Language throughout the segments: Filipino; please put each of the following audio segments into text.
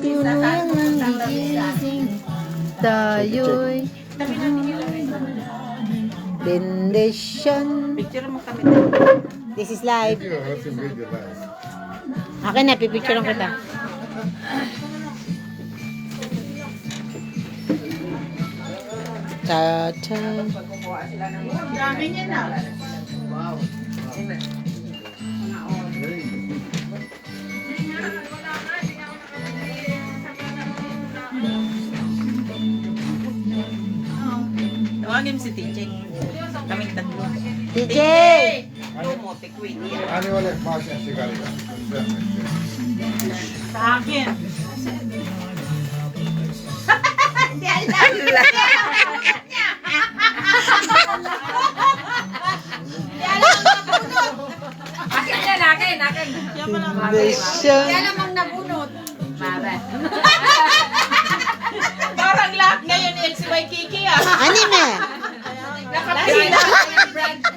Tuluyang nangigising. Tayo'y bendisyon. Picture mo kami. This is live. Akin na, pipicturean kita. Ta-ta. Dami niya na. Tawagin mo si TJ. Kaming tatlo. DJ! Lumo, tikwin. Ano wala passion sigarilyo? Sa akin. Hindi alam. Akin yan, akin. Siya pa lang. Bendisyon. Yan namang nabunot. Bakit? Parang lahat ngayon XY Kiki ah. Anime! Nakapila.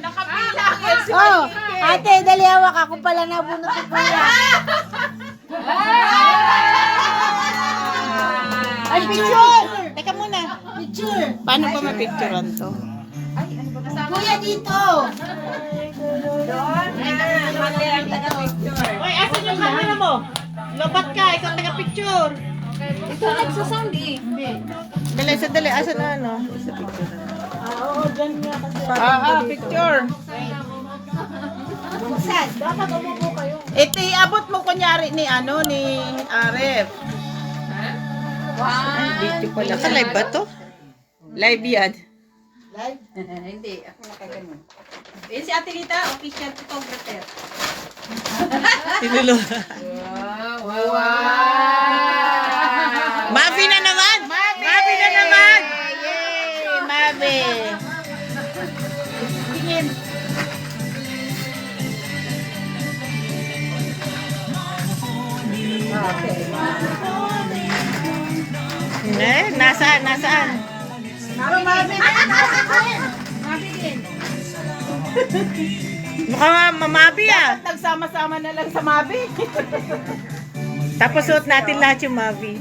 Nakapila ang XY Oh, Kiki. ate, dali hawak. Ako pala nabunot ni Kuya. Ay, picture! Teka muna. Picture! Paano ba mapicturean to? Kuya, dito! Oy, asan yung camera mo? Lobat ka, ikaw taga-picture. Ito nagsasound eh. Dali, sandali. Asan na ano? Oo, dyan nga kasi. Picture. Buksan. Dapat umupo kayo. Ito, abot mo kunyari ni ano, ni Aref. Ay, video pala. Sa live ba to? Live yan. Live? Hindi, ako nakaganon. Eh, si Ate Rita, official photographer. Tinulo. Wow! Mavi na naman! Mavi na naman! Yay! Mavi! Tingin. Nasaan? Nasaan? Mabi na! Mabi din. Mukhang mamabi ah. Dapat nagsama-sama na lang sa Mavi. Tapos suot natin lahat yung Mavi.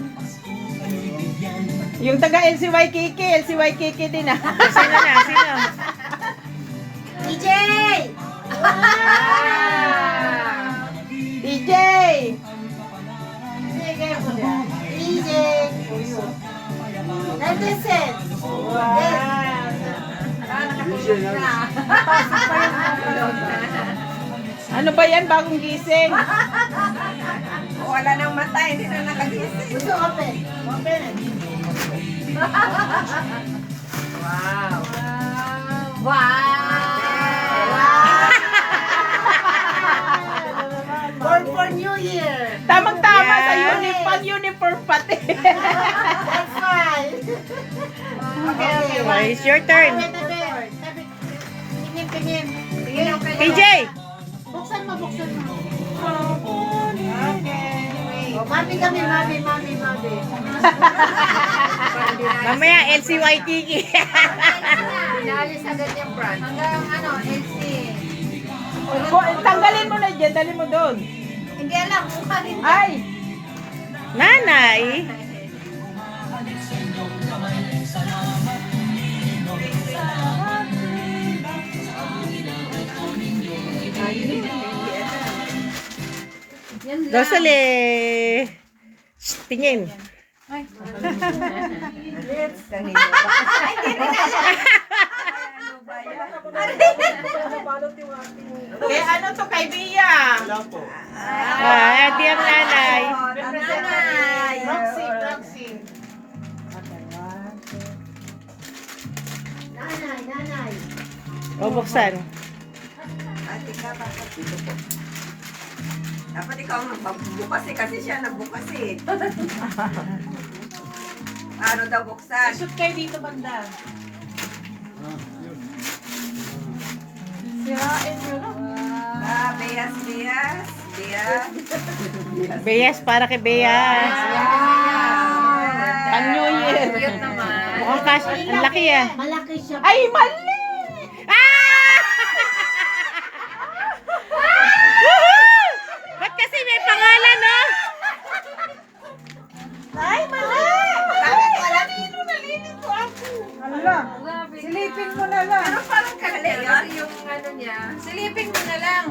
Yung taga LCY Kiki din ah. Sino na? Sino? DJ! DJ! DJ! Netizen! Ano ba yan? Bagong gising. Wala nang mata, hindi na nakagising. Gusto ka, Pen? Pen? Wow! Wow! Born for New Year! Tamang-tama sa uniform pati. That's fine! Okay, it's your turn. Tingin. PJ! Buksan mo. Oh, mami kami, mami. Mamaya LCY Kiki. Pinalis agad yung brand. Hanggang LC. Tanggalin mo na dyan. Dali mo doon. Hindi alam kung kanina. Ay! Nanay! Yan lang. Rosalie! Shh, tingin. Kanina. Ay, hindi rin alam. Ano ba yan? Kaya ano to kay Bia? Di ang nanay. Nanay. Roxy. Nanay. O, buksan. Ate ka, bakit dito po? Dapat ikaw ang magbukas kasi siya nagbukas eh. Paano daw buksan? Shoot kayo dito banda. Sirain nyo na. Beyas. Beyas para kay Beyas. Pang New Year. Cute naman. Mukhang cash. Ang laki ah. Malaki siya. Ay, mali! Ba't kasi may pangalan, no? Silipin mo na lang. Pero parang kalalayan. Yung ano niya. Silipin mo na lang.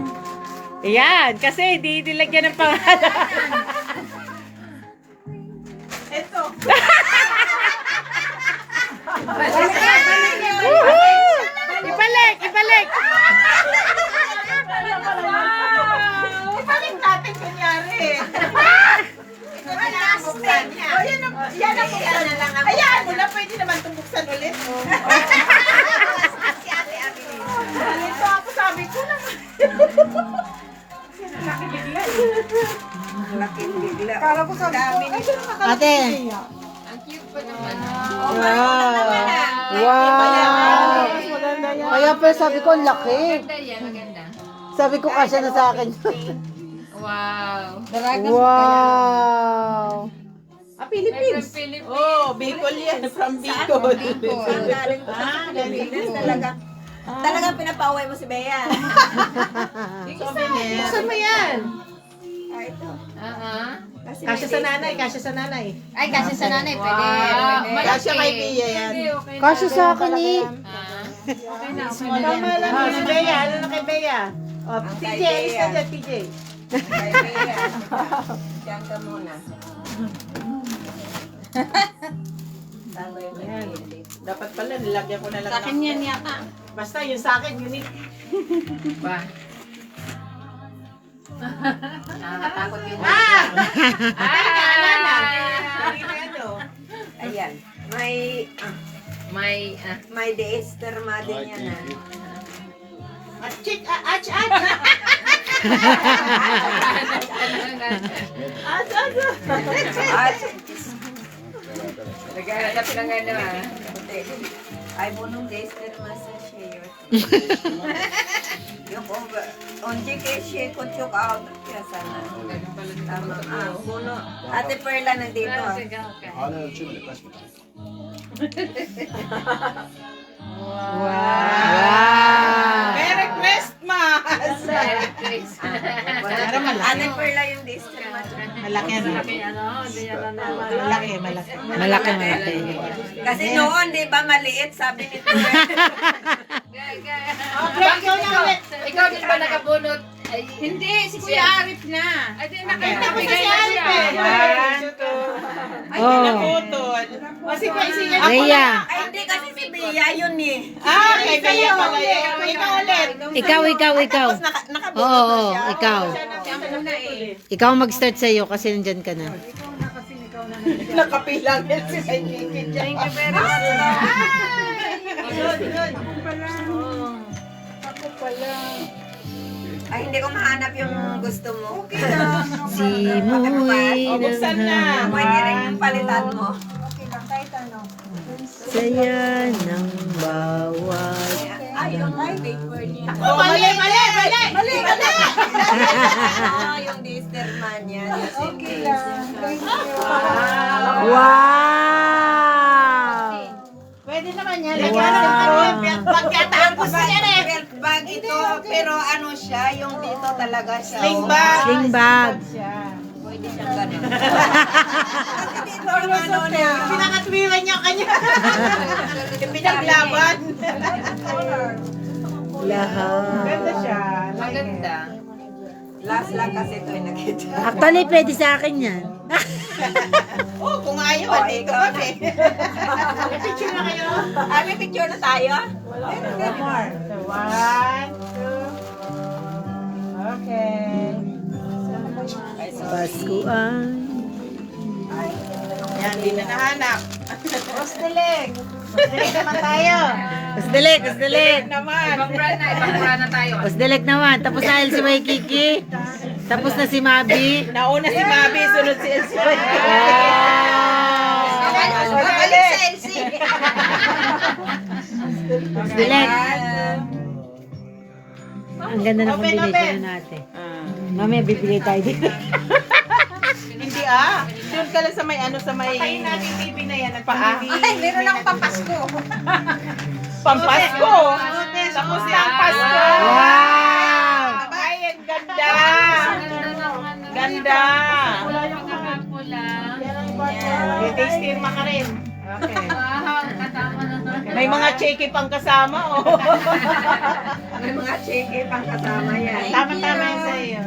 Ayan, kasi di nilagyan ng pangalan. Ito. Woohoo! Ibalik, ibalik. Ibalik natin kunyari. Ito na lang ang buksan niya. O, yan ang buksan na lang. Ayan mo na, pwede naman itong buksan ulit. Si Ate Abilene. Ito ako, sabi ko naman. Laking bigla. Kala ko sabi ko, ay, sino nakalagay Ate. niya? Ang cute pa naman. Wow. Kaya pa sabi ko, ang laki. Maganda yan, maganda. Sabi ko, kasya na sa akin. Wow. Wow. Ah, Philippines. Philippines. Oh, Bicol yan. From Bicol. Saan galing ko? Pilipinas talaga. Talagang pinapauwi mo si Bea. Buksan mo yan. Ah, ito. Kasi Kasya sa nanay, kasya sa nanay. Ay, kasi sa nanay, pwede. Pwede. Kasya kay Bea yan. Hindi, okay na. Kasya sa akin eh. Okay na, okay na. Tama lang. Oh, si Bea, ano na kay Bea? Oh, Ang TJ, kay alis Bea. na dyan, TJ. Kay Bea. Diyan ka muna. Saan ba yung pinili? Dapat pala, nilagyan ko na lang. Sa akin yan yata. Basta yung sa akin, unique. Ba? Nakakatakot yung Ah! Ay, Hindi na ano. Ayan. May de-esterma din yan ah. Achik, ach, ach. Ach, ach. Naghahanap ng ano ah. Ay, bunong de-esterma sa share. Yung onje kay share ko chok out. Kaya sana. Tama. Ah, puno. Ate Perla nandito ah. Hala açılmıyor. Kaç mı? Wow. Merry Christmas! Ate Perla yung de-esterma. Malaki ano? Malaki, malaki. Malaki, malaki. Kasi noon, di ba, maliit, sabi nito. Ikaw na ulit. Ikaw din ba nakabunot? Ay, Hindi, si Kuya Arif na. Ay, di Hindi ko nakabigay si na Arif siya. eh. One, two. Ay, Oh. pinaputol. O si Kuya, Rhea. Ay, hindi kasi si Bea yun eh. Ah, kay Bea pala yun. Ikaw ulit. Ikaw. Tapos nakabunot Oo, na siya. ikaw. Ikaw mag-start sa'yo kasi nandyan ka na. Nakapilang yan si Kikit. Thank you very much. Good, good. Ako pala. Ay, hindi ko mahanap yung gusto mo. Simoy O, buksan na. Pwede rin yung palitan mo. saya ng bawat. Ay, yung paper niya. Oh, mali, mali, mali. Mali, mali. Ah, yung de-esterma niya. Okay lang. Wow! Pwede naman yan. Lagyan ng pagkatapos niya eh. Belt bag ito, pero ano siya, yung dito talaga siya. Sling bag. Sling bag. Pwede siyang ganun. Kasi dito yung ano niya. Pinakatwiran niya kanya. Yung pinaglaban. Lahat. Ganda siya. Maganda. Last lang kasi ito yung nakita. Actually, pwede sa akin yan. Oh, kung ayaw, Oh, dito ikaw kami. May picture na kayo. Ah, may picture na tayo? One more. So, one, two. Okay. Paskuan. Yan, di na nahanap. Osteleg. Osteleg naman tayo. Usdelik, usdelik. Naman. Ibang brand na tayo. Usdelik naman. Tapos na si Waikiki. Tapos na si Mabi. Nauna si Mabi, sunod si Elsie. Balik sa LC. Usdelik. Ang ganda ng Open, combination open. natin. Mamaya bibili tayo dito. Hindi ah. Doon ka lang sa may ano, sa may... Patayin natin TV na yan at paa. Ay, meron akong pampasko. Pampasko. Tapos na ang Pasko. Wow! Ay, ang ganda. Ganda. Pula. May tasting makarin. Okay. Wow, katama na to. May mga cheque pang kasama, oh. May mga cheque pang kasama yan. Tama-tama yan sa'yo.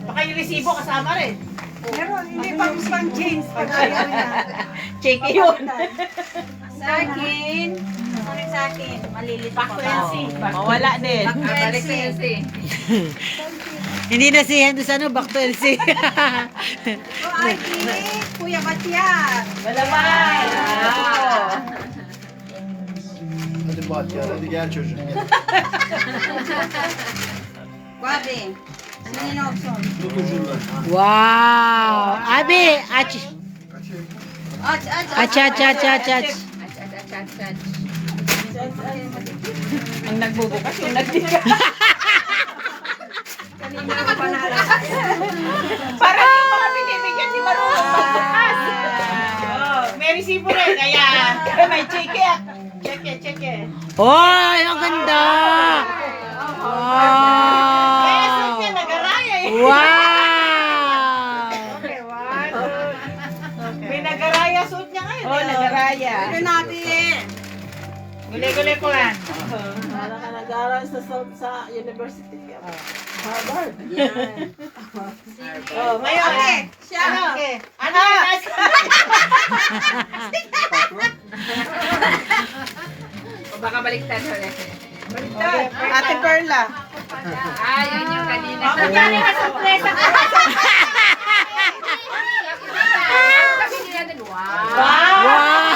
Baka yung resibo kasama rin. Pero hindi pang change. Pag ayaw niya. Cheque yun. Sa akin. Sa akin. Malilito Back to NC. Mawala din. Balik sa LC. Hindi na si Henry ano, back to LC. Ay, Kuya Batya. Malamay. Hadi Bahtiyar, hadi gel çocuğum. Gel. Babi. Sino option? Tut ucundan. Wow! Abi, ach. Aç. Ach, ach, ach, ach, ach. Ang nagbubukas, yung nagdiga. Kanina ko pa naalala. Parang yung mga binibigyan di marunong magbukas. Oh, may resibo rin. Kaya may cheque. Cheque. Oy, ang ganda! Kaya suit Wow! niya nagaraya eh. Wow! Okay, one, two. May nagaraya suit niya ngayon. Oh, nagaraya. Ano natin? Guli-guli ko yan. Nag-aaral sa university. Harvard. Oh, ngayon. Okay, siya. Ano? O baka baliktad ulit. Ate Perla. Ah, yun yung kanina. Kunyari na sorpresa ko. Sabi nila din, wow. Wow!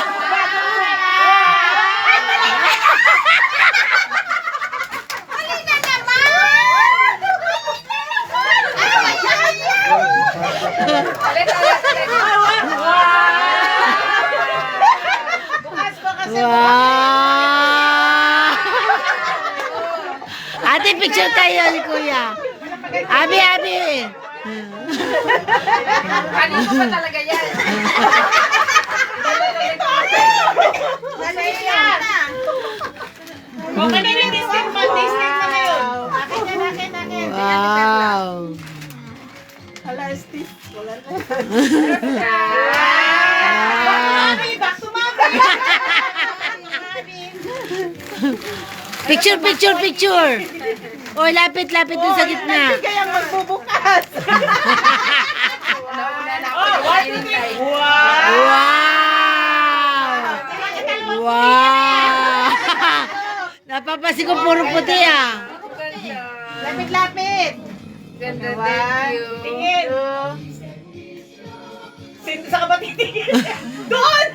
Ulit. Bukas pa kasi. Wow! Ate, picture tayo ni Kuya. Abi, abi. Kanino pa talaga yan? Dali yan. O, kanina yung distinct mo na yun. Akin. Wow! Hala, Steve. Wala na. Mami, back to mami. Picture, picture, picture. Oy, lapit dun sa gitna. Hindi kaya magbubukas. Nauna na ako. Oh, one, two, three. Wow. Wow! Wow! Napapansin ko puro puti ah. Lapit. Ganda, One, thank you. tingin. Sa ka ba titingin? Doon!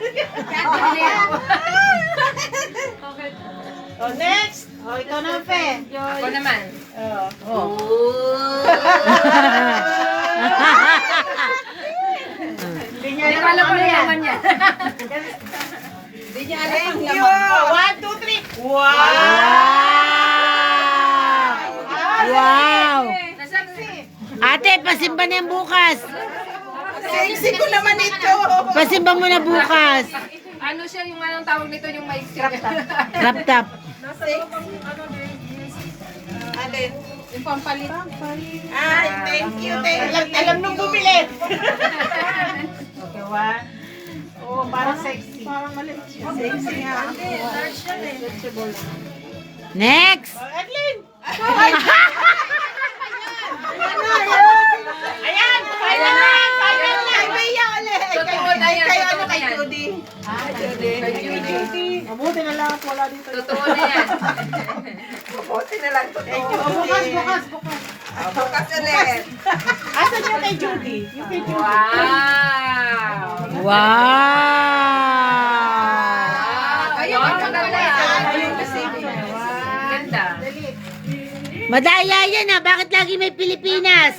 Oh, next. Oh, ikaw na, Fe. Ako naman. Oh. Hindi niya Hindi ko alam kung ano naman yan. Hindi niya alam ang laman. Oh, 1, 2, 3. Wow! Wow! Nasaan si? Ate, pasimba na yan bukas. Sexy ko naman ito. Pasimba mo na bukas. Ano siya yung anong tawag nito yung may crop Crop top. Alin? yung pampalit. Ay, thank you. Alam nung bumili. Okay, 1. Oh, parang sexy. Parang maliit siya. Sexy nga. Next! Oh, Edlin! Ayan! Final na! Kay Bea ulit! Totoo na yan, Kay totoo na kay yan. Judy. Kay Judy. Mabuti na lang at wala dito. Totoo na yan. Buti na lang totoo. Bukas. Bukas ulit. Asan yung kay Judy? Yung kay Judy. Wow! Wow! Ayun, ang ganda. Ayun kasi. Ganda. Madaya yan ah. Bakit lagi may Pilipinas?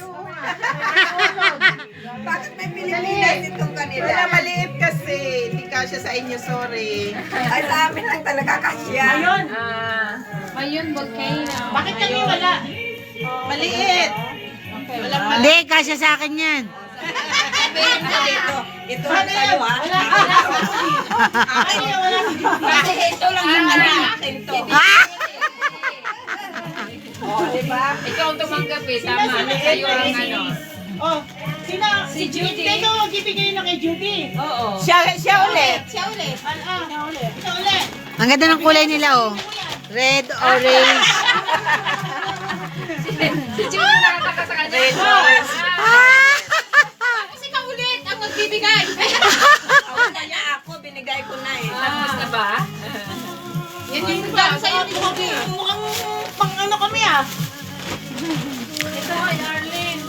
Bakit may Pilipinas itong kanila? Wala, maliit kasi. Hindi kasya sa inyo, sorry. Ay, sa amin lang talaga kasya. Ayun! Ayun, volcano. Bakit kami wala? Maliit! Walang maliit. Hindi, kasya sa akin yan. Ito lang kayo ha. Wala si Judy. Kasi ito lang yung akin to. Ah! Oh, di ba? Ikaw ang tumanggap eh. Tama. Sa'yo ang ano. Oh, sino? Si Judy. Ito, magbibigay na kay Judy. Oo. Siya ulit. Siya ulit. Ikaw ulit. Ang ganda ng kulay nila, oh. Red, orange. Si Jimmy nakataka sa kanya. Kasi ka ulit ang magbibigay. Wala niya ako, binigay ko na eh. Tapos na ba? Yan yung regalo sa'yo ni Bobby. Mukhang pang ano kami ah. Ito ay Arlene.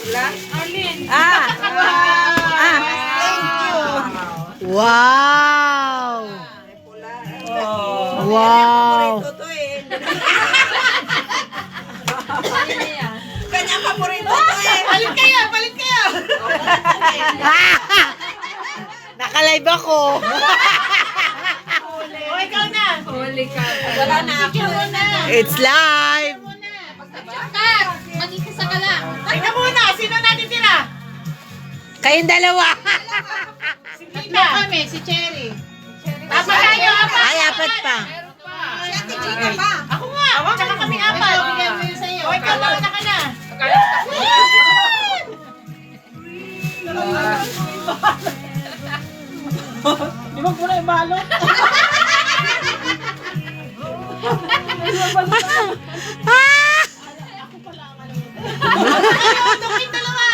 Wala? Arlene. Ah! Ah! Thank you. Wow! Pula. Wow! Ito to eh. Ano na yan? Kanya paborito to eh. Palit kayo, palit kayo. Nakalive ako. O, ikaw na. Holy cow. Wala na ako. Ikaw muna. It's live! Kat, mag-ikisa ka lang. Ikaw muna, sino natin tira? Kayong dalawa. Si Tita. Kami, si Cherry. Tama tayo, apat. Ay, apat pa. Meron pa. Si Ate Chika pa. Ako nga, tsaka kami apat. Bigyan mo yun sa'yo. O, ikaw muna ka na. Akala ko Di ba muna yung balot? Ito kayong dalawa.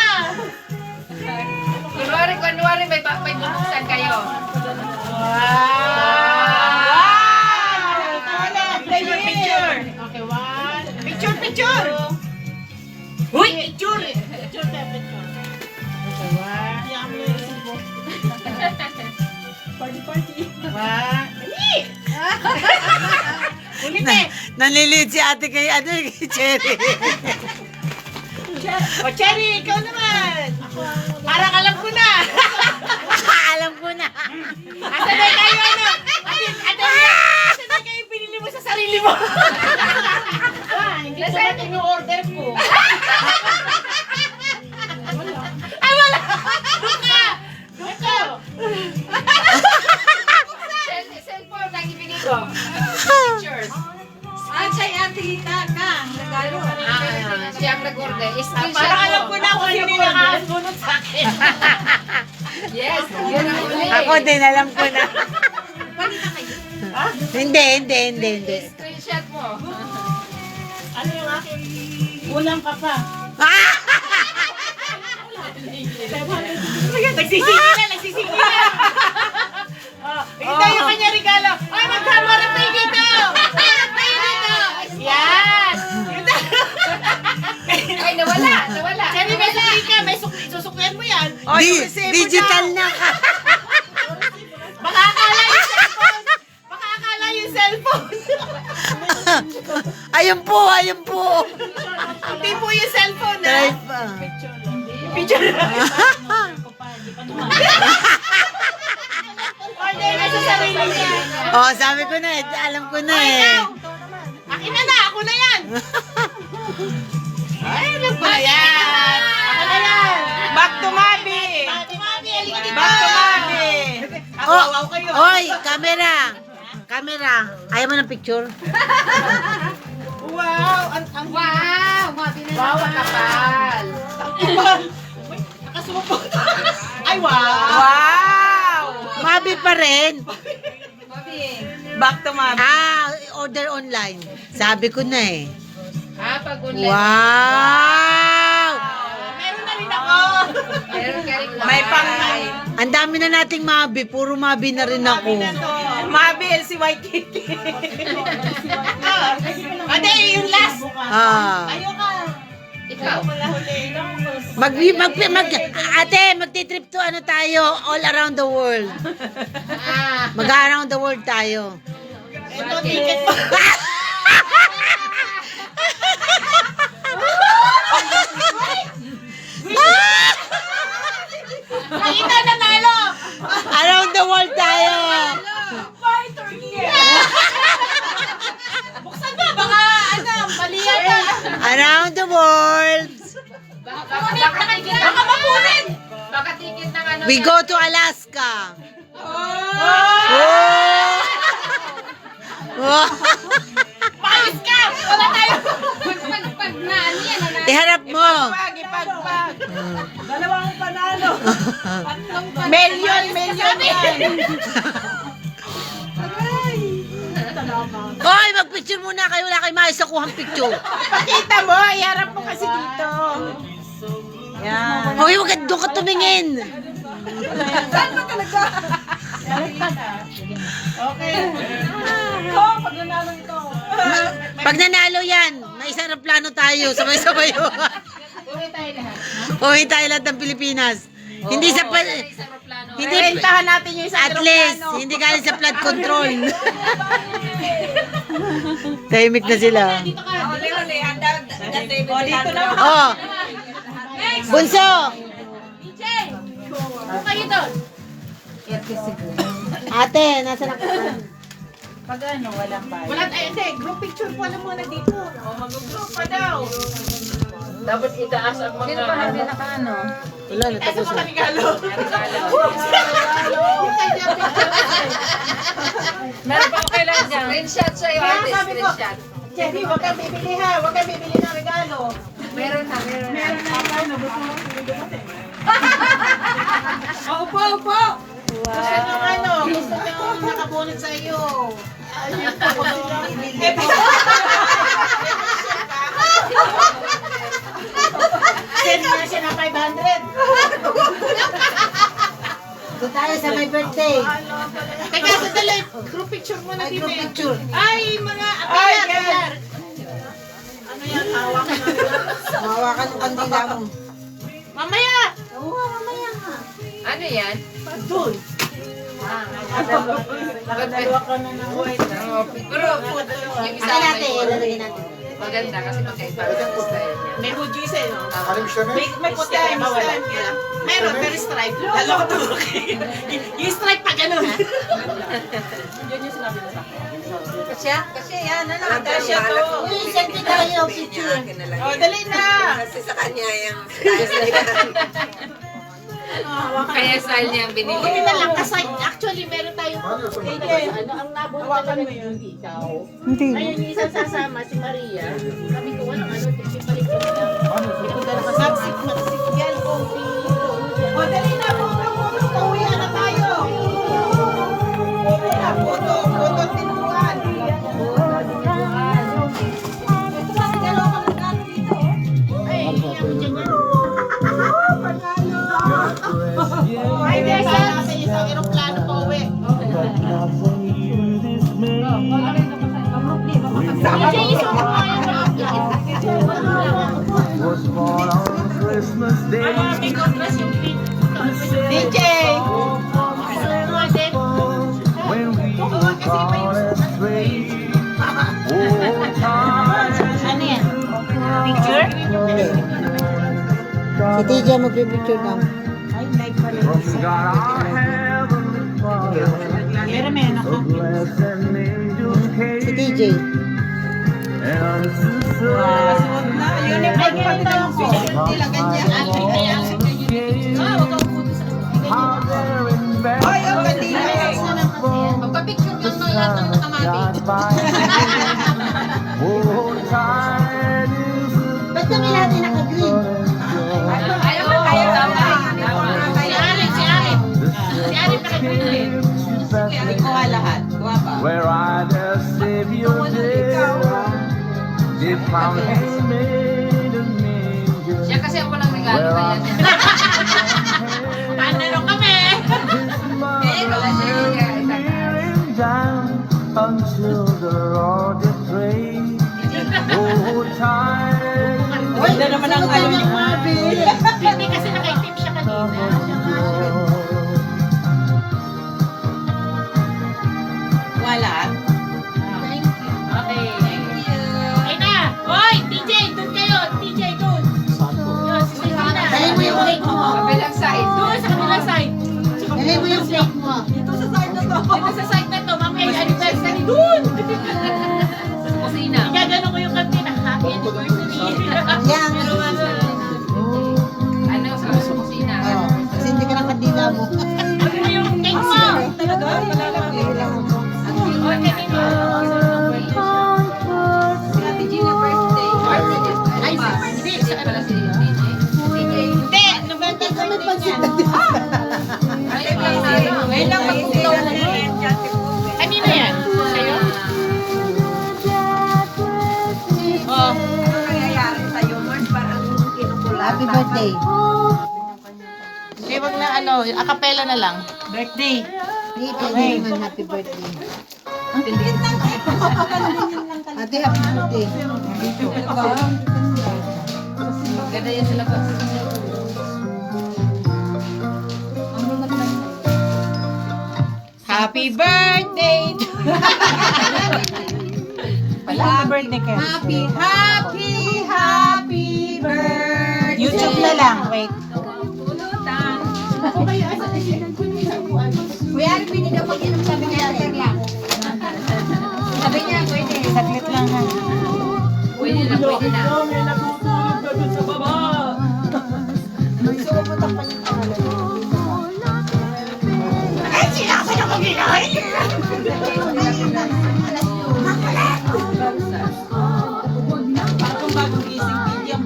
kunwari may bubuksan kayo. Picture, picture. Okay, one. Picture, picture. Uy, picture. Picture, picture. Okay, one. Iyak mo yung resibo. Party, party. One. Dali. Ulit eh. Nanlilid si ate kay Cherry. O, Cherry, ikaw naman. Parang alam ko na. Alam ko na. Asan na kayo, ano? Asan na kayo pinili mo sa sarili mo? Hindi ko natin yung order ko. Ay, wala! Luka! Ito! Cellphone lang ibigay ko. Pictures. Siya ang nag-order. Screenshot Parang alam ko mo. na kung sino yung nakasunod sa akin. Yes, yun ang uli. Ako din, alam ko na. Hindi. Screenshot mo. Ano yung akin? Kulang ka pa. Nagsisingil na. Ito yung kanya regalo. Ay, magkamarap tayo dito! Magkamarap tayo dito! Yan! Ay, nawala. Kasi may sukli ka, may susuklihan mo yan. Digital na ka. Baka akala yung cellphone. Baka akala yung cellphone. Ayun po. Hindi po yung cellphone, ha? Drive pa. Picture. Order na sa sarili niya. Oh, sabi ko na, alam ko na eh. Akin na, ako na yan. Ay, alam ko na yan. Ako na yan. Back to Mabi. Back to Mabi, halika dito. Back to Mabi. Wow, kayo. Oy, camera. Ayaw mo ng picture? Wow, ang Wow! Mabi na wow, ang kapal. Uy, nakasupot. Ay, wow. Wow! Mabi pa rin. Back to Mabi. Order online. Sabi ko na eh. pag online. Wow! Meron na rin ako. Meron ka rin May pang Ang dami na nating Mabi. Puro Mabi na rin ako. Mabi LCYKK. Ate, yung last. Ayoko. Ikaw. Ate, magti-trip to ano tayo, all around the world. Mag-around the world tayo. Ito, ticket mo. Nakita na nalo. Around the world tayo. Bye, Turkey. Buksan na, baka mali yata. Around the world. Baka mapunin. Baka ticket ng ano. We go to Alaska. Oh. Payos ka. Wala tayo. Pag na ano yan. Iharap mo. Ipagpag. Dalawang panalo. Million yan. Hoy, mag-picture muna kayo. Wala kayo maayos sa kuhang picture. Pakita mo, iharap mo kasi dito. Yan. Hoy, wag ka doon ka tumingin. Saan ba talaga? Okay. Pag nanalo yan, may isang aeroplano tayo. Sabay-sabay yun. Uwi tayo lahat ng Pilipinas. Hindi sa hindi Rentahan natin yung isang at least hindi galing sa flood control. Tahimik na sila. Huli. Handa. Dito na. Oh. Bunso. Kayo doon. Ate, nasa na Pag ano, walang bayad. Wala, hindi. Group picture po alam muna dito. Mag-group pa daw. Dapat itaas ang mga... Sino ba hindi nakaano? Wala na tapos na. Meron pa ako kailangan dyan. Screenshot sa'yo, ate. Screenshot. Jenny, huwag kang bibili ha. Huwag kang bibili ng regalo. Meron na. Upo. Gusto nyo ano? Gusto nyo nakabunot sa iyo. Ayun ako bibili. Send na siya ng 500. Doon tayo sa my birthday. Teka, sandali. Group picture muna Ay, din group eh. picture. Ay, mga apayat. Ano yan? Hawak na. Mawakan ng kandila mo. Mamaya! Ano yan? Doon. Nakadalawa ka na ng white. Pero, yung isa Ano natin? may Ilalagay natin. maganda kasi magkaiba ang style niya. May hujis eh, no? Alam siya na? May puti, may wala. Meron, pero stripe. Dalawa to. Yung stripe pa ganun. Kasi yan, ano? Kasya to. Uy, selfie tayo, picture. Oh, dali na. Kasi sa kanya yung style niya. Kaya style niya ang binili. Hindi na lang kasi actually meron tayong ano ang nabunta talaga hindi ikaw. Hindi. Ayun yung isang sasama si Maria. Sabi ko walang ano, palit ko na lang. Hindi ko dala magsik yan coffee. O dali na, puto, pauwihan na tayo. Puto, tinuan. Ay, hindi ako dyan yan. Ay, there's sa isang aeroplano pa uwi. DJ! Ano yan? Picture? Si TJ magpipicture na. Ay, like pala. Pero may anak ka. Si TJ. Masuot na. Uniform pa din ang picture nila ganyan. Wag kang puto sa Ay, ang kanina. Magpa-picture lang mga lahat ng nakamati. Ba't kami lahat ay naka-green? Ayaw mo, ayaw tama. Si Arif naka-green. Kuha lahat. Kuha pa. Where I the Savior did, if I'm made of me, Siya kasi ang walang regalo kaya niya. Ano kami? Wala siya yung kneeling down until the Lord is praised. Oh, time. Ganda naman ang ano yung mga Hindi kasi naka-tip siya kanina. Wala. Okay. Ay na! Hoy! TJ! Doon kayo! TJ! Doon! Yun, si Christina. Dali mo yung plate mo. Kabilang side. Doon sa kabilang side. Dali mo yung plate mo. Dito sa side na to. Mamaya yung anniversary. Doon! Kusina. Gagano ko yung kantina. Happy anniversary. Yan. Ano sa kusina? Oh, kasi hindi ka nakandila mo. Ano yung cake mo? Talaga? Okay, kanina. Si Ate Gina birthday. Ay, hindi. Hindi pala si DJ. Hindi. November Kami pansit na Ngayon lang magpupulaw na yun. Kanina yan? Sa'yo? birthday. Hindi, wag na ano, acapella na lang. Birthday. Hindi, pwede naman happy birthday. Ate, happy birthday. Ganda yan sila pa. Happy birthday to Happy birthday, Ken. happy birthday. YouTube na lang. Wait. Kuya, pwede daw mag-inom sabi niya lang. Sabi niya, pwede. Saglit lang ha. Pwede na, pwede na. Bagong gising video.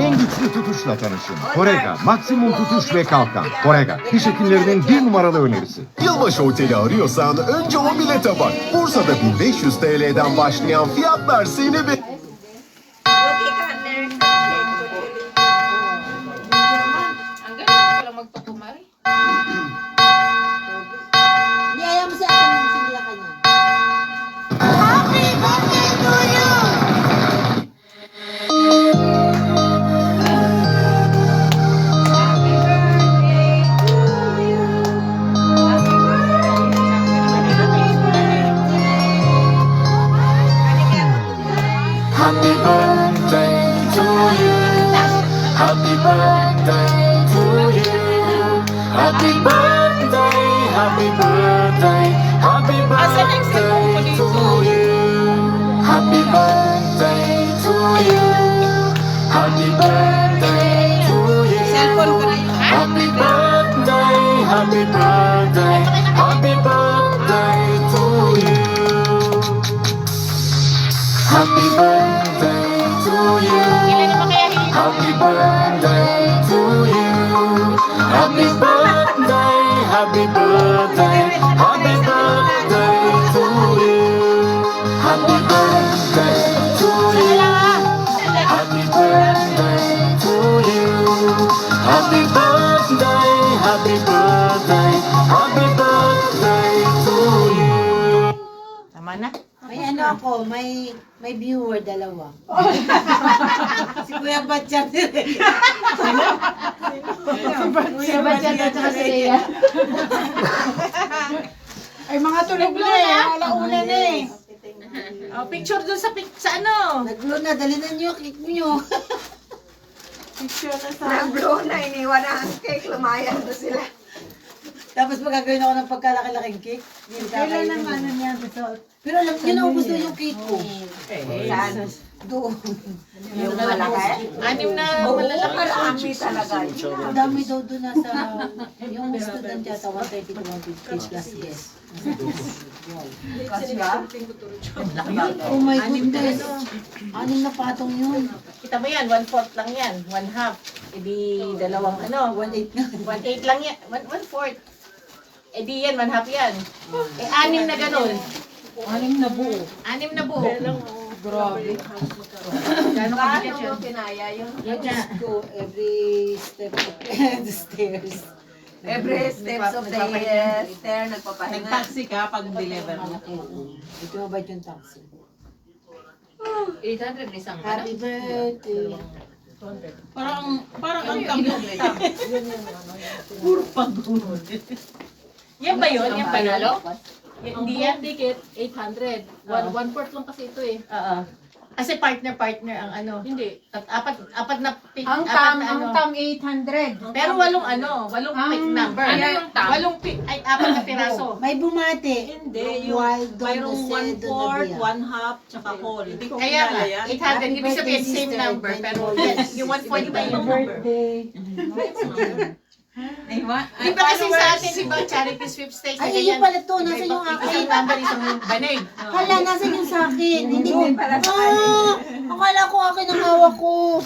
En güçlü tutuşla tanışın. Korega, maksimum tutuş ve kalkan. Korega, diş hekimlerinin 1 numaralı önerisi. Yılbaşı oteli arıyorsan önce o bilete bak. Bursa'da 1500 TL'den başlayan fiyatlar seni bir... Lucky ka, there. Ang galing ko lang magpakumari. Niyaya mo si ate mo, sinila ka niya. Happy birthday to you. Happy birthday to you. Happy birthday, happy birthday, happy birthday to you. Happy birthday to you. Happy birthday to you. Happy birthday, happy birthday, happy birthday to you. Happy birthday to you. Happy birthday to you. Happy birthday, happy birthday, happy birthday to you. Happy birthday to you. Happy birthday to you. Happy birthday, happy birthday, happy birthday to you. Tama na. May ano ako, may viewer, dalawa. Si Kuya Batchan. Kuya Batchan at saka si Rhea. Ay, mga tulog na eh. Alauna na eh. Oh, picture dun sa ano. Naglo na, dali na niyo, cake niyo. Nag-blow na, iniwan na ang cake, lumayan na sila. Tapos magagawin ako ng pagkalaki-laking cake. Kailan naman yan, pero alam niyo, naubos na yung cake ko. Saan? Doon. Yung malaki? Anim na Oo, malalaki. marami talaga. Ang dami daw doon nasa, yung student yata, 130 to 150 plus guest. Kasi ba? Oh my goodness. Anim na patong yun. Kita mo yan, 1/4 lang yan. 1/2. E di dalawang ano, 1/8 na. 1/8 lang yan. 1/4. E di yan, 1/2 yan. Eh, anim na ganun. Anim na buo. Anim na buo. Grabe. Gano'n ka Paano siya? mo kinaya yun? Yung Diyos ko, every step of the stairs. Every steps of the stair, nagpapahinga. Nag-taxi ka pag deliver mo. Ito mabait yung taxi. 800 isang ano? Happy birthday. Parang ang kamot. Puro pagod. Yan ba yun? Yan ba yun? Panalo? Hindi yan. ticket, 800. 1/4 lang kasi ito eh. Oo. Kasi partner ang ano. Hindi. Apat na pick. Ang apat na ano. 800. Pero walong pick number. Ano yung tam? 8 pick, ay 4 na piraso. May bumati. Hindi, yung mayroong 1/4, 1/2, tsaka whole. Hindi ko Kaya nga, kilala yan. 800, ibig sabihin same number, pero yung 1/4 iba yung number. Di ba kasi sa atin, di ba, charity sweepstakes, Ay, ganyan. yun pala to. Nasa yung akin. Isang number, isang banig. Hala, nasa yung sa akin. Hindi mo. pala sa Akala ko akin ang hawak ko.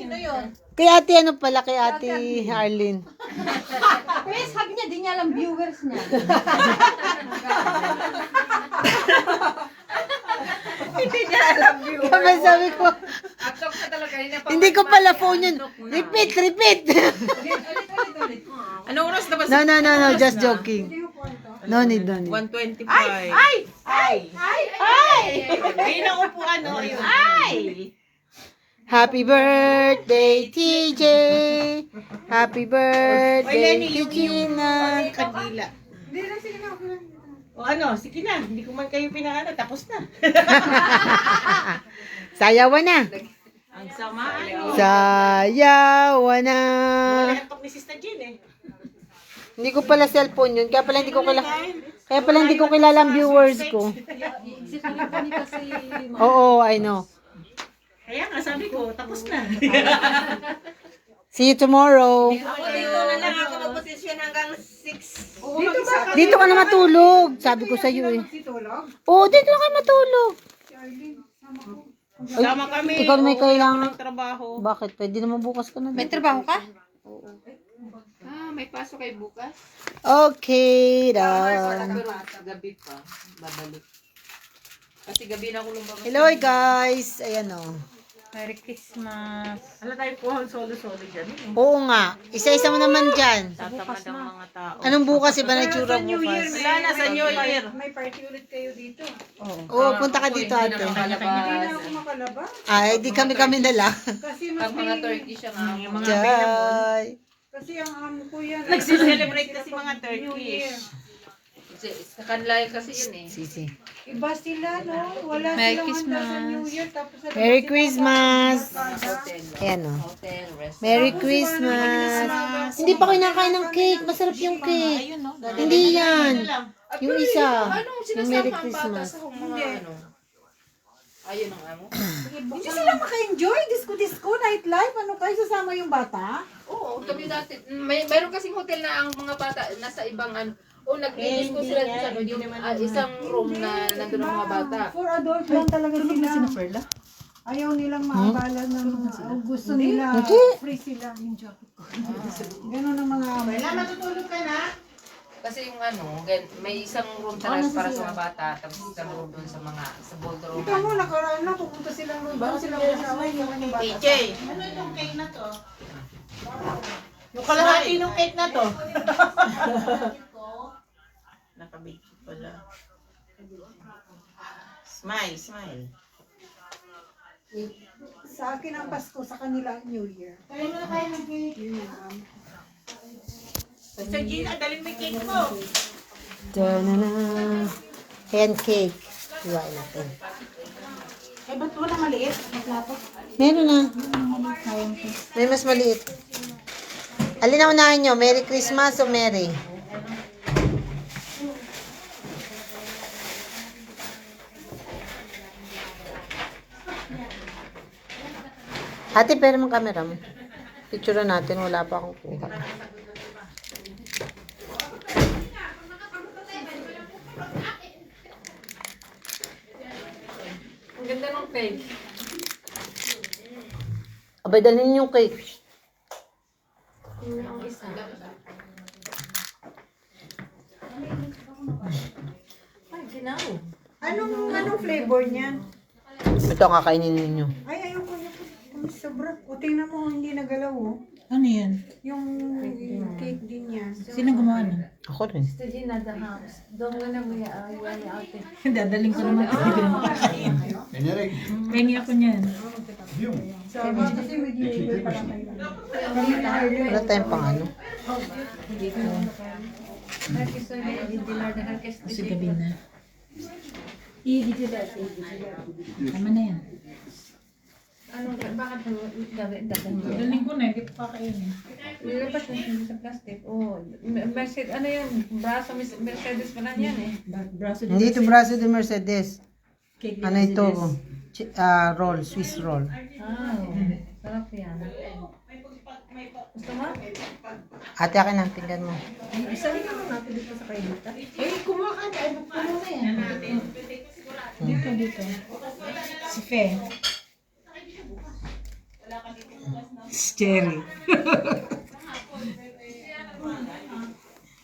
Kanino yun? Kay ate ano pala, kay ate Arlene. Pero sabi niya, di niya alam viewers niya. Hindi niya alam yun. Kaya sabi ko, Atok ka talaga. hindi ko pala phone yun. Repeat. Anong oras na ba? No, just joking. No need. 1:25. Ay! Ayun ang upuan, no? Ayun. Ay! Happy birthday, TJ! Happy birthday, Gina! Kagila. O ano, sige na. Hindi ko man kayo pinaano. Tapos na. Sayawan na! Ang sama. Sayawan na! Wala antok ni Sister Jean eh. Hindi ko pala cellphone yun. Kaya pala hindi ko kilala ang viewers ko. Si Filipani kasi, Oo, I know. Kaya nga sabi ko, tapos na. See you tomorrow. Ako dito na lang ako magposisyon hanggang 6. Dito ka na matulog. Sabi ko sa iyo eh. Oo, dito na ka matulog. Sama kami. Ikaw may kailangan. Trabaho. Bakit? Pwede naman bukas ka na. may trabaho ka? May pasok kayo bukas? Okay, daw. Pero sa gabi pa, babalik. Kasi gabi na ako lumabas. Hello guys. Ayan o. Merry Christmas. Wala tayo po solo-solo dyan. Eh. Oo nga. Isa-isa mo naman dyan. Tatamad ang mga tao. Anong bukas? Iba na tsura bukas. Wala na sa New Year. Oo, punta ka dito ate. Kalabas. Ay, di kami na lang. Pag mga turkey siya nga. Yung mga available. Jai. Nagsiselebrate kasi mga Turkish. Sa kanila kasi yun eh. Sisi. Iba sila, no? Wala Merry silang handa sa Christmas. New Year. Tapos sa Merry Christmas. Hotel. Ayan o. Hotel, restaurant. Merry Christmas. Hindi pa kinakain ng cake. Masarap yung cake. Hindi yan. Yung isa. Anong Yung Merry sinasama ang bata Christmas. sa mga ano? Ayun ang amo. Hindi sila maka-enjoy. Disco, nightlife. Ano kayo sasama yung bata? Oo, kami dati. Mayroon kasing hotel na ang mga bata nasa ibang ano. O nag-disco sila sa ano, yung isang room na nandun ang mga bata. For adult lang talaga sila. Ayaw nilang maabala ng gusto nila. Free sila. Yung jacket ko. Ganun ang mga... Wala, matutulog ka na? Kasi yung ano, may isang room talaga para sa mga bata, tapos isang room doon sa mga, sa ballroom. Ikaw mo, nakaraan na, pupunta silang room. Baka silang kasama yung mga bata. AJ, ano itong cake na to? Yung kalahati ng cake na to. Nakabig pala. Smile. Sa akin ang Pasko, sa kanila ang New Year. Kaya mo na kayo mag-cake. Sa Gina, dalhin mo yung cake mo. Da-na-na. Ayan cake. Iwain natin. Eh, ba't wala maliit? Maplato? Meron na. May mas maliit. Alin na unahin nyo? Merry Christmas o Merry? Ate, pero mong camera mo. Picture natin. Wala pa akong kuha. Ang ganda ng cake. Abay, dalhin yung cake. Yung isa. Ay, ginaw. Anong flavor niyan? Ito ang kakainin ninyo. Ay, ayoko na. Sobra. O, tingnan mo, hindi nagalaw, oh. Ano yan? Yung cake din yan. Sino gumawa na? Ako rin. Dadaling ko naman. Enerik. Pengi ako niyan. Kasi may deliver pa lang kayo. Wala tayong pang ano. Kasi gabi na. Tama na yan. Bakit Daling ko na, hindi ko kakainin. nilipat mo sa plastic? Oh, Mercedes, ano yun? Braso, Mercedes pa lang yan eh. Braso Hindi ito braso de Mercedes. Ano ito? Roll, Swiss roll. Sarap yan. Gusto mo? Ate, akin ang pinggan mo. Isa rin naman natin dito sa kayo dito. Kumuha ka na. Ano na yan? Dito. Si Fe. Cherry.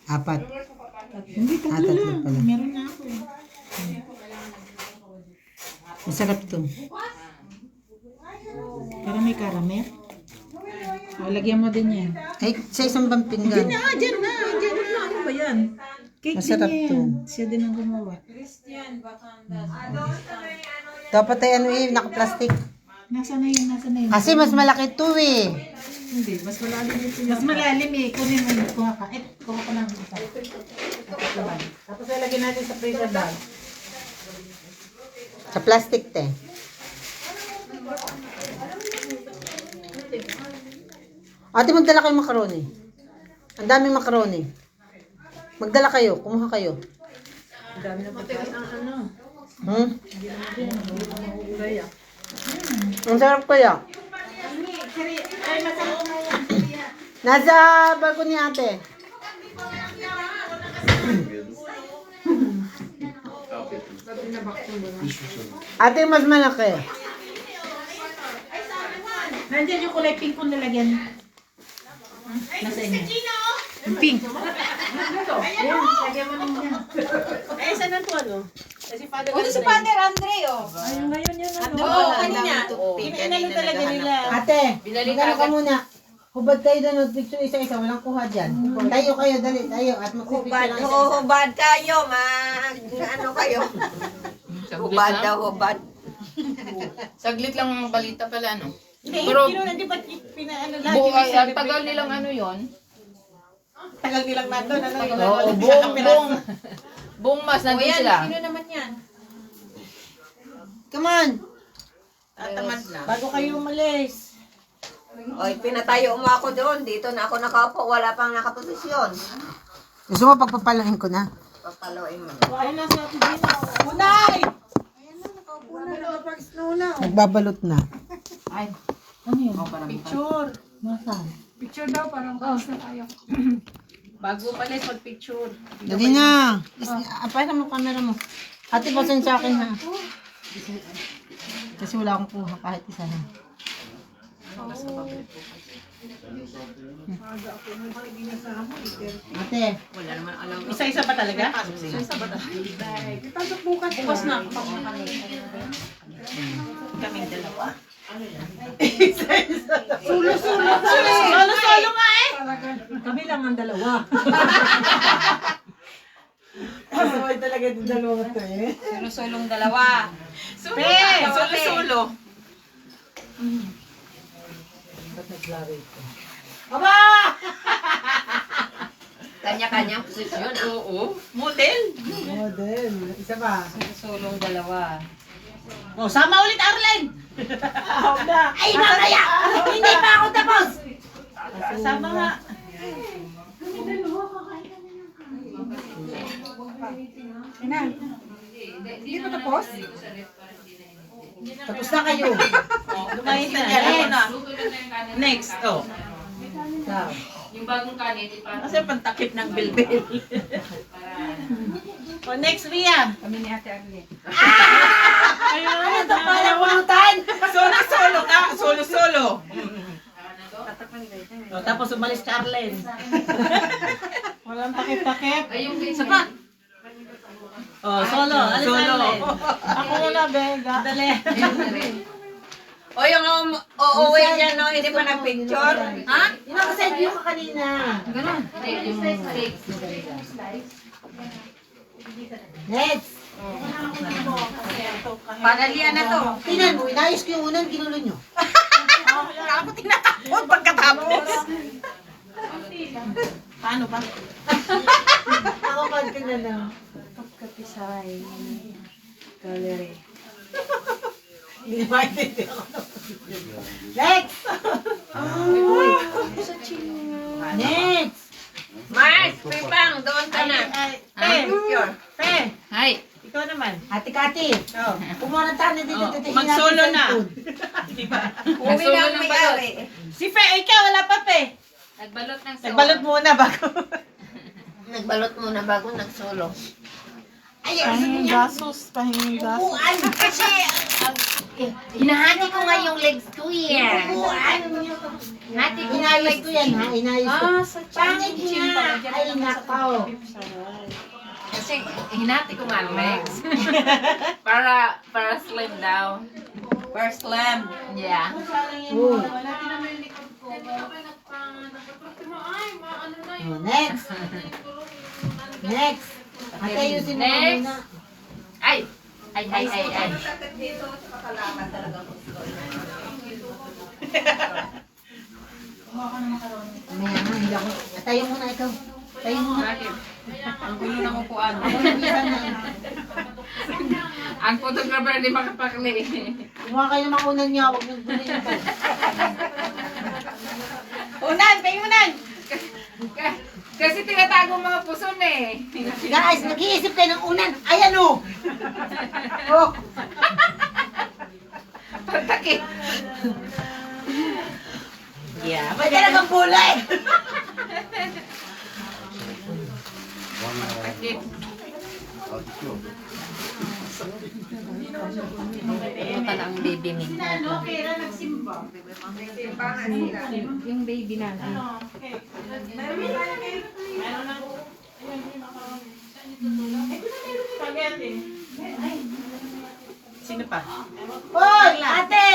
Apat. Hindi, tatlo tatlo na. pala. Meron na ako. Masarap to. Para may karamel. O, lagyan mo din yan. Ay, sa isang bang pinggan. Dyan na. Dyan na. Ano ba yan? Cake Masarap din to. yan. Siya din ang gumawa. Dapat ay ano eh, naka-plastic. Nasa na yun, nasa na yun. Kasi mas malaki to eh. Hindi, mas malalim ito. Mas malalim eh. Kunin mo yun. Kuha ka. Kuha ko lang isa. Tapos ilagay natin sa freezer bag. Sa plastic te. Ate, magdala kayo macaroni. Ang daming macaroni. Magdala kayo. Kumuha kayo. Hmm? Ang sarap kaya. Nasa bago ni ate. Ate, mas malaki. Nandiyan yung kulay pink kung nalagyan. Nasa inyo. Yung pink. Ayan, lagyan mo lang yan. Ay, saan na ito ano? Kasi Father Andre. Si Father Andre, oh. Ayun ngayon yun. Oo, kanina. Inano talaga nila. Ate, magkano ka muna? Hubad kayo doon, mag-picture isa-isa, walang kuha dyan. Tayo kayo, dali, tayo, at mag-picture lang isa-isa. Hubad tayo, ano kayo? Hubad daw, hubad. Saglit lang ang balita pala, ano? Hindi, Pero, di ba pinaano lagi? buhay, ang tagal nilang ano yon. Tagal nilang nandun. Oo, buong mas nandun sila. Sino naman yan? Come on! Tatamad na. Bago kayo umalis. Oy, pinatayo mo ako doon. Dito na ako nakaupo. Wala pang nakaposisyon. Gusto mo pagpapalain ko na? Papaloin mo. Ayun na sa Pidino. Unay! Nagbabalot na. Ano yun? Picture. Nasaan? Picture daw, parang na tayo. Bago umalis, mag-picture. Dali na. Apay mo camera mo. Ate, pasin sa akin ha. Kasi wala akong kuha kahit isa na. Ate, Isa-isa ba talaga? Isa-isa ba talaga? Bukas na. Kaming dalawa. Solo nga eh. Kami lang ang dalawa. Kasaway talaga yung dalawa to eh. Sulong dalawa. Solo. Aba! Kanya-kanyang posisyon. Oo. Model. model. Isa pa. Sulong dalawa. Oh, sama ulit, Arlen! Ay, mamaya! Hindi pa ako tapos! Sama nga. Hindi pa tapos? Tapos na kayo. Lumayin na niya. Next, oh. Yung bagong kanin, Kasi pantakip ng bilbil. Oh, next, Ria. Kami ni Ate Arlene. Ayun, ito pala pulutan. Solo ka. Solo. Oh, tapos umalis ka, Arlen. Walang takip-takip. ay yung isa pa. Oh, solo. Alis Arlen. Ako muna, Bega. Dali. O yung uuwi dyan, no? Hindi pa nag-picture. Ha? Yung nakasend view ka kanina. Ganun. Yung steak. Next. Panalian na to. Tingnan mo, inayos ko yung unang ginulo nyo. Ako tinatakot pagkatapos. Paano ba? Ako pag tinanong. Kapisay. Gallery. Hindi maintindihan ako. Next! Next! Mars, Pipang, doon ka na. Picture. Hi. Ikaw naman. Ate Kati, Oh. kumuha ng tayo dito. Mag-solo na. Diba? Uwi na ang may-ari. Si Fe, ikaw wala pa, Fe. Nagbalot ng sawa. Nagbalot muna bago. Nagbalot muna bago nagsolo. Pahinging gasos, pahinging gasos. Upuan kasi. Hinahati ko nga yung legs ko eh. Upuan. Hati ko nga Inayos legs ko yan ha, inayos ko. Sa Pangit nga. Ay, nakaw. Kasi hinati ko nga ang legs. para slim daw. First slam. Yeah. Oh. Oh, next. Next. At ayusin mo Next. muna. Ay! Ay. Sakit dito sa kakalaman talaga ko. Mamaya nga, hindi ako. Tayo muna ikaw. Tayo muna. Bakit? Ang gulo ng upuan. Ako nag-isa na. Ang photographer hindi makapakli. Kumuha kayo ng makunan niya. Huwag niyong gulo niyo. Unan, kayo unan. Kasi tinatago mga puson eh. Guys, nag-iisip kayo ng unan. Ayan o. Oh. Pagtakit. Yeah. May talagang bulay. Takit. Ito lang baby me. Simbangan sila. Yung baby na. Sino pa? Hoy, ate!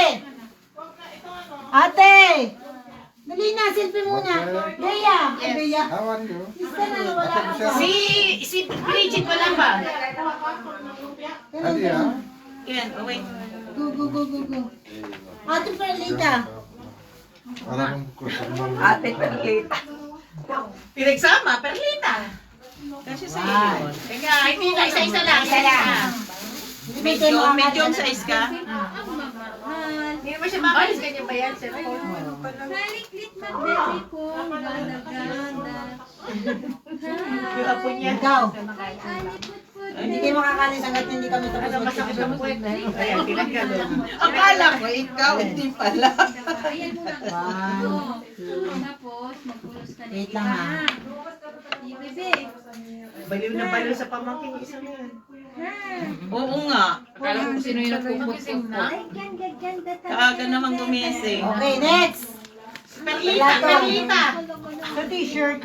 Ate! Dali na, selfie muna. Bea! Ay, Bea. How are you? Isa na, wala ka pa. Si Bridget wala ba? Adi, ha? Yan, oh wait. Go. Ate Perlita. Parang kusang Ate Perlita. Pinagsama, Perlita. Kasi sa iyo. Teka, hindi na isa-isa lang. Isa lang. Medium size ka? Hindi naman siya makalis kanya ba yan? Naliklit na baby ko. Ganda-ganda. Yung apo niya. Ikaw. Aliput-put. Hindi kayo makakalis hanggat hindi kami tapos Ano masakit mag-picture. ang puwet? Ayan, pinagkalo. Akala ko, ikaw, hindi pala. Ayan mo na. One, Tapos, magpulos ka na. wait lang ha. Bebe. Baliw na baliw sa pamangkin yung isa na yan. Oo nga. Akala ko sino yung nagpupukpuk ko. Ay, ganda Kaaga naman gumising. Okay, next. Perlita, Perlita. Sa t-shirt.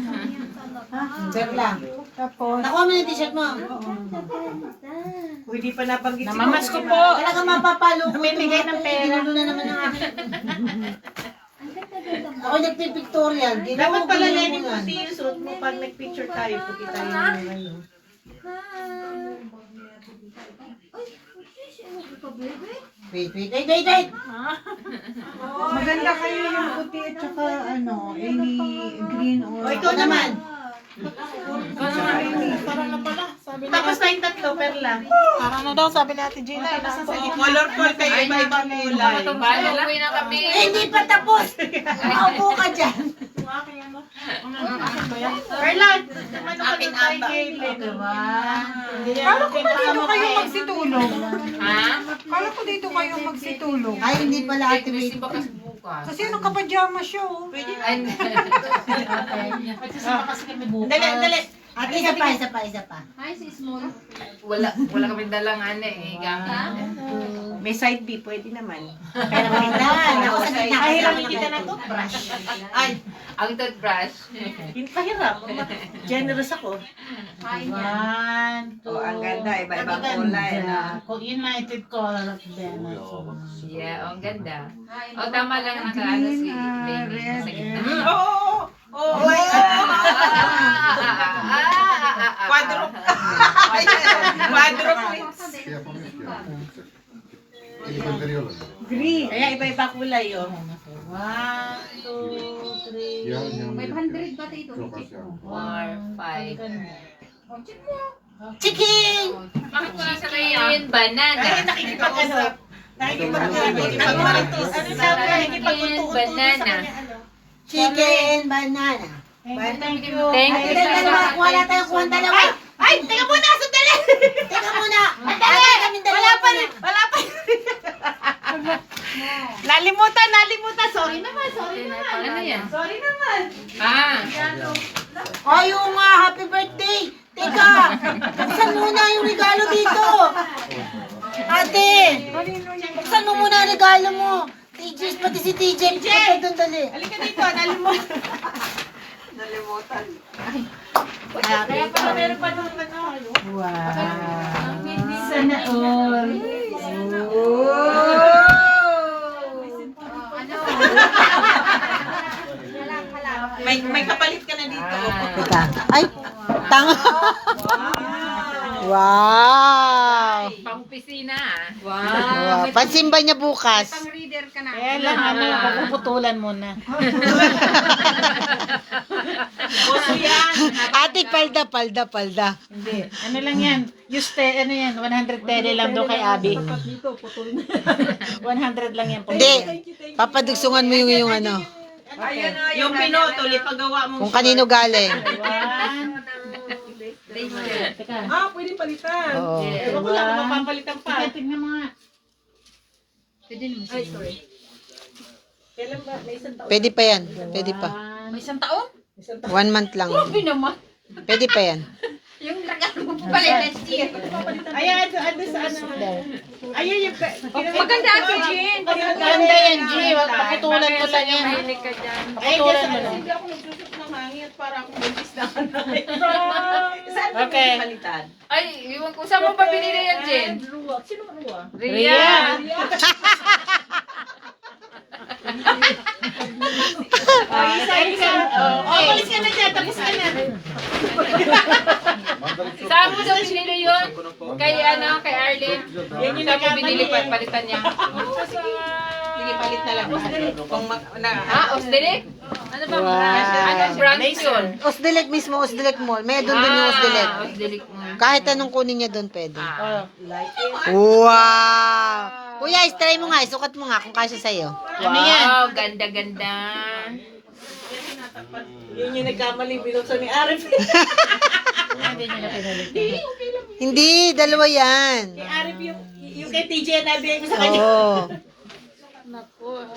Ha? Perla. Tapos. Nakuha mo na yung t-shirt mo. Kung hindi pa nabanggit si Namamas ko po. Talaga mapapalo ko. Namimigay ng pera. Ginulo na naman ng akin. Ako nagpipictorial. Dapat pala Ginulo Lenny mo mo yan. yung suot mo pag nag-picture tayo. Pagkita yung ano. Wait. Maganda kayo yung puti at saka ano, any green or... O, ikaw naman. Tapos na yung tatlo, Perla. Parang na daw, sabi natin Gina. Colorful kayo, iba-ibang kulay. Uwi na kami. Eh, hindi pa tapos. Maupo ka dyan. Perla, ano ka na tayo kay Kala ko ba dito kayo magsitulog? Ha? Kala ko dito kayo magsitulog. Ay, hindi pala Kasi activate. bukas bukas. Kasi naka-pajama siya oh. Ay, Dali. At isa pa. Hi, si Small. wala kami dalang ano eh. Gamit. May side B, pwede naman. Pero magandaan. Ako sa gitna. Kahiramin kita ng toothbrush. Ay, Ang toothbrush. hindi pahirap. Generous ako. One, two. Oh, ang ganda. Iba-ibang kulay na. United Color of Venom. Yeah, ang ganda. O tama lang nakaano si baby sa gitna. Oo. Quadruple. Quadruple. Green. Kaya iba-iba kulay yun. 1, 2, 3. 500 ba ito? 4, 5. Chicken! Bakit ko nasa kayo? Banana. Ay, nakikipag-ano. Nakikipag-maritos. Ano sabi? Nakikipag-unto-unto sa Banana. kanya. Chicken, banana. Thank you. Thank Ay, you dalawa. sa Wala tayong kuhan dalawa. Ay, teka muna, sandali! Teka muna. Dalawa kami dalawa. Wala pa rin. Nalimutan. Sorry naman. Ano yan? Sorry naman. Ah. Ayaw nga, happy birthday. Teka, buksan muna yung regalo dito. Ate, buksan mo muna ang regalo mo. TJ, pati si TJ. Punta doon, dali. Halika dito, nalimutan. Nalimutan. Kaya pala meron pa doon ano. Sana all. May kapalit ka na dito. Teka. Ay, tanga. Wow. Pang-pisina. Wow. Pansimba niya bukas. Kaya lang, puputulan muna. Boso yan. Ate, palda. Hindi. Ano lang yan? Ano yan? 100 tele lang doon kay Abby. 100 lang yan. Hindi. Papadugsungan mo yung ano. Ayun o, Yung pinotol, ipagawa mo. Kung kanino galing. Ah, pwede palitan. Oo. Ewan ko lang kung mapapalitan pa. Tingnan mo nga. Ay, sorry. Kailan ba? May isang taon. Pwede pa yan. Pwede pa. May isang taon? 1 month lang. Grabe naman. Pwede pa yan. Yung regalo mo pa pala next year. Ayan, ando sa ano. Ayan yung... Maganda ito, Jen. Ganda yan, G. Paputulan mo lang yan. Mahilig ka dyan. Paputulan mo lang. Hindi ako nagsusot ng hangin para akong buntis na kanay. Saan ba Okay. may palitan? Ay, iwan ko. Saan mo pa binili yan, Jen? Ruwa. Sino ang ruwa? Ria. Malis ka na dyan. Tapos ka na. Saan mo daw binili yun? Kay kay Arlene. Yan yung Saan mo binili nagkamali. palitan niya? Sige, palit na lang. Kung Osdelik? Ano bang brand? Anong brand yun? Osdelek mismo, Osdelek Mall. May doon yung Osdelek. Osdelik mo. Kahit anong kunin niya doon, pwede. Wow! Kuya, try mo nga. Isukat mo nga kung kasya sa'yo. Wow, ganda-ganda. yun yung nagkamali. Binuksan ni Arif. Hindi, dalawa yan. Ni Arif yung kay TJ na nabigay ko sa kanya. Oo.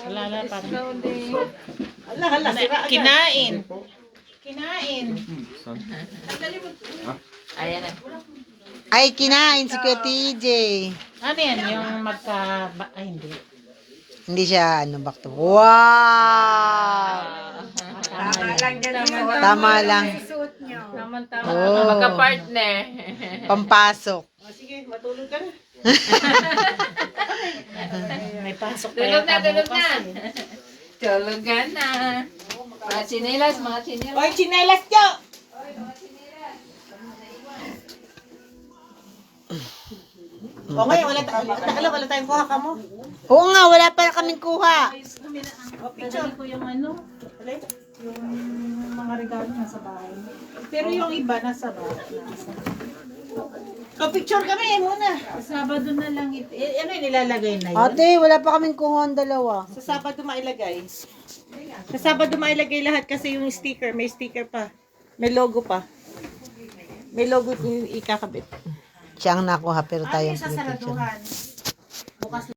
Wala, parang. Hala, sira agad. Kinain. Ayan na. Ay, kinain si Kuya TJ. Ano yan? Yung ay, hindi. Hindi siya, back to. Wow! Tama lang dyan. Tama lang. Tama-tama. Oh. Magka-partner. Pampasok. O, sige, matulog ka na. May pasok pa Tulog na, yata tulog bukas na. eh. Tulugan na. Mga chinelas, mga chinelas. Oy, chinelas nyo! O ngayon, wala tayong kuha ka mo. Oo nga, wala pa kaming kuha. O, picture. Ko yung ano, yung mga regalo nasa bahay. Pero yung iba nasa bahay. O, picture kami muna. Sabado na lang ito. Ano yung nilalagay na yun? Ate, wala pa kaming kuha ang dalawa. Sa Sabado mailagay. Sa Sabado mailagay lahat kasi yung sticker, may sticker pa. May logo pa. May logo yung ikakabit. Siya ang nakuha pero tayo ang Sa pinipicture. saraduhan.